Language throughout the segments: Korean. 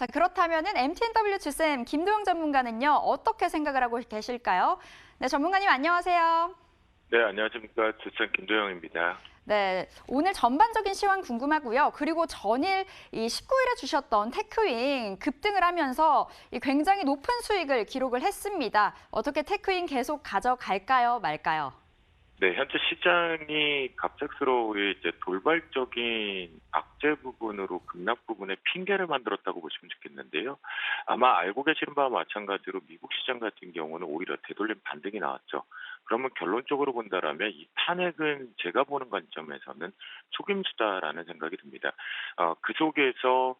자, 그렇다면은 MTNW 주쌤 김도영 전문가는요, 어떻게 생각을 하고 계실까요? 네, 전문가님 안녕하세요. 네, 안녕하십니까. 주천 김도영입니다. 네, 오늘 전반적인 시황 궁금하고요. 그리고 전일 이 19일에 주셨던 테크윙 급등을 하면서 이 굉장히 높은 수익을 기록을 했습니다. 어떻게 테크윙 계속 가져갈까요, 말까요? 네, 현재 시장이 갑작스러우게 이제 돌발적인 악재 부분으로 급락 부분에 핑계를 만들었다고 보시면 좋겠는데요. 아마 알고 계시는 바와 마찬가지로 미국 시장 같은 경우는 오히려 되돌림 반등이 나왔죠. 그러면 결론적으로 본다라면 이 탄핵은 제가 보는 관점에서는 속임수다라는 생각이 듭니다. 그 속에서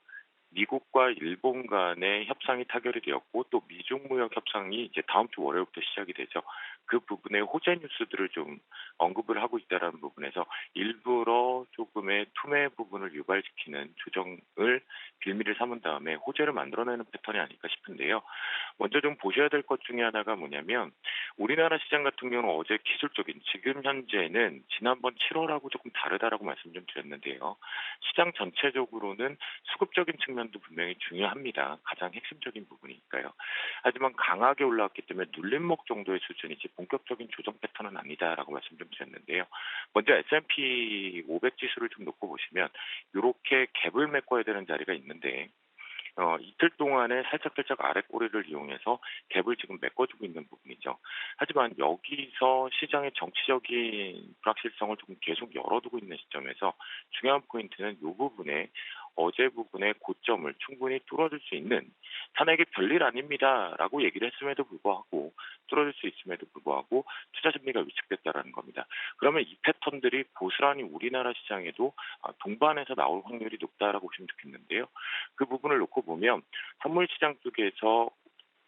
미국과 일본 간의 협상이 타결이 되었고 또 미중 무역 협상이 이제 다음 주 월요일부터 시작이 되죠. 그 부분에 호재 뉴스들을 좀 언급을 하고 있다는 부분에서 일부러 조금의 투매 부분을 유발시키는 조정을 빌미를 삼은 다음에 호재를 만들어내는 패턴이 아닐까 싶은데요. 먼저 좀 보셔야 될 것 중에 하나가 뭐냐면 우리나라 시장 같은 경우는 어제 기술적인 지금 현재는 지난번 7월하고 조금 다르다라고 말씀 좀 드렸는데요. 시장 전체적으로는 수급적인 측면도 분명히 중요합니다. 가장 핵심적인 부분이니까요. 하지만 강하게 올라왔기 때문에 눌림목 정도의 수준이지 본격적인 조정 패턴은 아니다라고 말씀 좀 드렸는데요. 먼저 S&P 500 지수를 좀 놓고 보시면 이렇게 갭을 메꿔야 되는 자리가 있는데 이틀 동안에 살짝살짝 아래 꼬리를 이용해서 갭을 지금 메꿔주고 있는 부분이죠. 하지만 여기서 시장의 정치적인 불확실성을 조금 계속 열어두고 있는 시점에서 중요한 포인트는 이 부분에 어제 부분의 고점을 충분히 뚫어줄 수 있는 탄핵이 별일 아닙니다라고 얘기를 했음에도 불구하고 뚫어줄 수 있음에도 불구하고 투자 심리가 위축됐다라는 겁니다. 그러면 이 패턴들이 고스란히 우리나라 시장에도 동반해서 나올 확률이 높다라고 보시면 좋겠는데요. 그 부분을 놓고 보면 선물 시장 쪽에서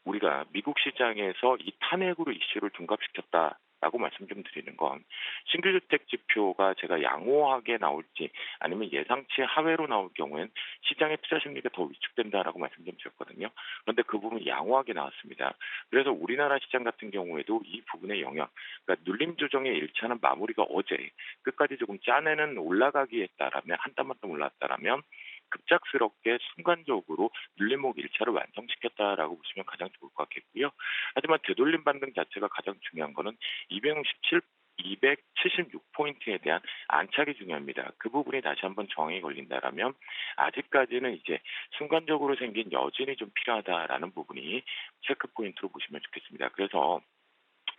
우리가 미국 시장에서 이 탄핵으로 이슈를 둔갑시켰다라고 말씀 좀 드리는 건 신규 주택 지표가 제가 양호하게 나올지 아니면 예상치 하회로 나올 경우엔 시장의 투자 심리가 더 위축된다라고 말씀 좀 드렸거든요. 그런데 그 부분이 양호하게 나왔습니다. 그래서 우리나라 시장 같은 경우에도 이 부분의 영향, 그러니까 눌림 조정의 1차는 마무리가 어제 끝까지 조금 짜내는 올라가기 했다라면 한 땀 한 땀 올랐다라면 급작스럽게 순간적으로 눌림목 1차를 완성시켰다라고 보시면 가장 좋을 것 같겠고요. 하지만 되돌림 반등 자체가 가장 중요한 거는 267 276포인트에 대한 안착이 중요합니다. 그 부분이 다시 한번 저항이 걸린다라면 아직까지는 이제 순간적으로 생긴 여진이 좀 필요하다라는 부분이 체크 포인트로 보시면 좋겠습니다. 그래서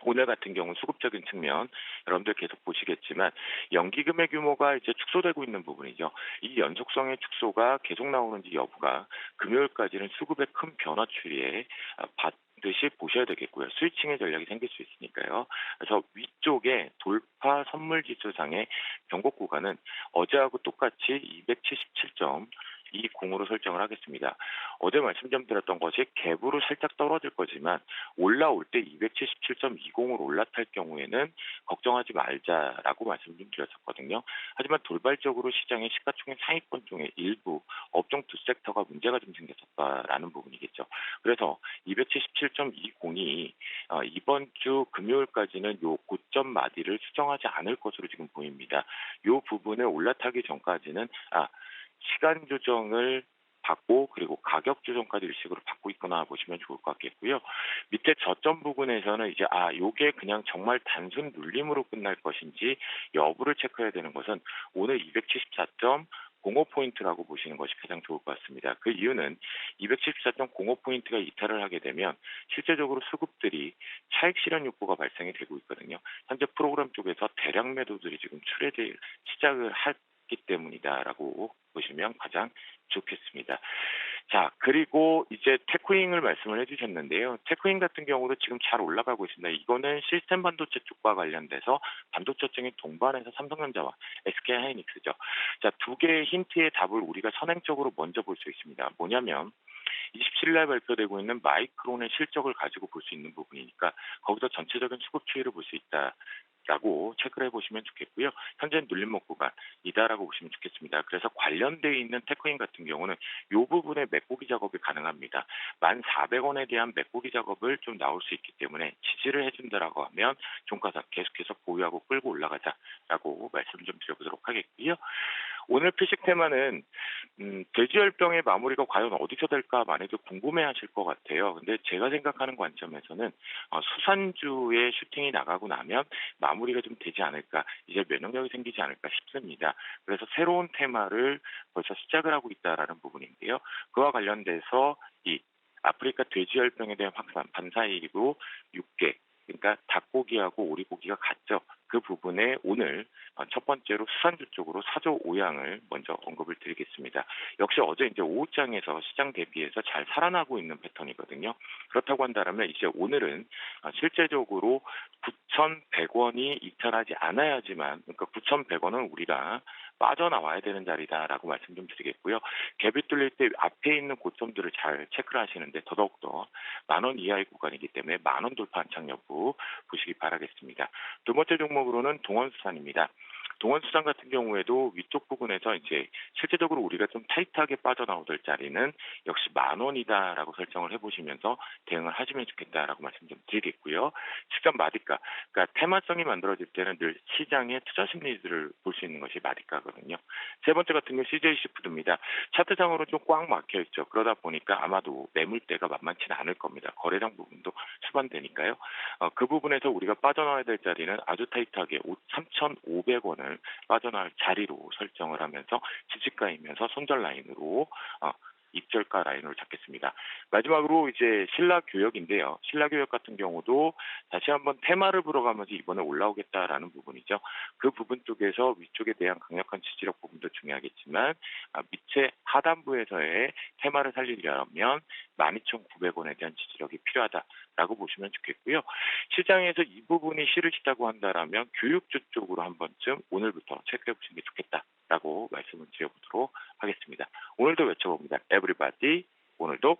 오늘 같은 경우 수급적인 측면 여러분들 계속 보시겠지만 연기금의 규모가 이제 축소되고 있는 부분이죠. 이 연속성의 축소가 계속 나오는지 여부가 금요일까지는 수급의 큰 변화 추이에 받듯이 보셔야 되겠고요. 스위칭의 전략이 생길 수 있으니까요. 그래서 위쪽에 돌파 선물 지수상의 변곡 구간은 어제하고 똑같이 277점 이 공으로 설정을 하겠습니다. 어제 말씀 좀 드렸던 것이 갭으로 살짝 떨어질 거지만 올라올 때 277.20으로 올라탈 경우에는 걱정하지 말자라고 말씀 좀 드렸었거든요. 하지만 돌발적으로 시장의 시가총액 상위권 중에 일부 업종 두 섹터가 문제가 좀 생겼었다라는 부분이겠죠. 그래서 277.20이 이번 주 금요일까지는 요 고점 마디를 수정하지 않을 것으로 지금 보입니다. 요 부분을 올라타기 전까지는 시간 조정을 받고 그리고 가격 조정까지 일식으로 받고 있거나 보시면 좋을 것 같겠고요. 밑에 저점 부분에서는 이제 요게 그냥 정말 단순 눌림으로 끝날 것인지 여부를 체크해야 되는 것은 오늘 274.05포인트라고 보시는 것이 가장 좋을 것 같습니다. 그 이유는 274.05포인트가 이탈을 하게 되면 실제적으로 수급들이 차익 실현 욕구가 발생이 되고 있거든요. 현재 프로그램 쪽에서 대량 매도들이 지금 출회될 시작을 했기 때문이다라고 보시면 가장 좋겠습니다. 자, 그리고 이제 테크윙을 말씀을 해주셨는데요. 테크윙 같은 경우도 지금 잘 올라가고 있습니다. 이거는 시스템 반도체 쪽과 관련돼서 반도체층이 동반해서 삼성전자와 SK하이닉스죠. 자, 두 개의 힌트의 답을 우리가 선행적으로 먼저 볼 수 있습니다. 뭐냐면 27일 날 발표되고 있는 마이크론의 실적을 가지고 볼 수 있는 부분이니까 거기서 전체적인 수급 추이를 볼 수 있다. 라고 체크를 해보시면 좋겠고요. 현재 눌림목 구간이다라고 보시면 좋겠습니다. 그래서 관련되어 있는 테크인 같은 경우는 이 부분에 메꾸기 작업이 가능합니다. 1,400원에 대한 메꾸기 작업을 좀 나올 수 있기 때문에 지지를 해준다라고 하면 종가상 계속해서 보유하고 끌고 올라가자라고 말씀 좀 드려보도록 하겠고요. 오늘 피식 테마는 돼지열병의 마무리가 과연 어디서 될까 많이들 궁금해하실 것 같아요. 근데 제가 생각하는 관점에서는 수산주의 슈팅이 나가고 나면 마무리가 좀 되지 않을까, 이제 면역력이 생기지 않을까 싶습니다. 그래서 새로운 테마를 벌써 시작을 하고 있다라는 부분인데요. 그와 관련돼서 이 아프리카 돼지열병에 대한 확산, 반사이익으로 육개, 그러니까 닭고기하고 오리고기가 같죠. 그 부분에 오늘 첫 번째로 수산주 쪽으로 사조 오양을 먼저 언급을 드리겠습니다. 역시 어제 이제 오후장에서 시장 대비해서 잘 살아나고 있는 패턴이거든요. 그렇다고 한다면 이제 오늘은 실제적으로 9,100원이 이탈하지 않아야지만, 그러니까 9,100원은 우리가 빠져나와야 되는 자리다라고 말씀 좀 드리겠고요. 갭이 뚫릴 때 앞에 있는 고점들을 잘 체크를 하시는데 더더욱더 10,000원 이하의 구간이기 때문에 10,000원 돌파 안착 여부 보시기 바라겠습니다. 두 번째 종목으로는 동원수산입니다. 동원수산 같은 경우에도 위쪽 부분에서 이제 실제적으로 우리가 좀 타이트하게 빠져나오던 자리는 역시 10,000원이다라고 설정을 해보시면서 대응을 하시면 좋겠다라고 말씀 좀 드리겠고요. 시간 마디가, 그러니까 테마성이 만들어질 때는 늘 시장의 투자 심리들을 볼 수 있는 것이 마디가거든요. 세 번째 같은 경우 CJ시푸드입니다. 차트상으로 좀 꽉 막혀 있죠. 그러다 보니까 아마도 매물대가 만만치는 않을 겁니다. 거래량 부분도 수반되니까요. 그 부분에서 우리가 빠져나와야 될 자리는 아주 타이트하게 3,500원을 빠져나올 자리로 설정을 하면서 지지가이면서 손절 라인으로 입절가 라인으로 잡겠습니다. 마지막으로 이제 신라교역인데요. 신라교역 같은 경우도 다시 한번 테마를 불어가면서 이번에 올라오겠다라는 부분이죠. 그 부분 쪽에서 위쪽에 대한 강력한 지지력 부분도 중요하겠지만 밑에 하단부에서의 테마를 살리려면 12,900원에 대한 지지력이 필요하다라고 보시면 좋겠고요. 시장에서 이 부분이 싫으시다고 한다라면 교육주 쪽으로 한 번쯤 오늘부터 체크해 보시는 게 좋겠다라고 말씀을 드려보도록 하겠습니다. 오늘도 외쳐봅니다. 에브리바디 오늘도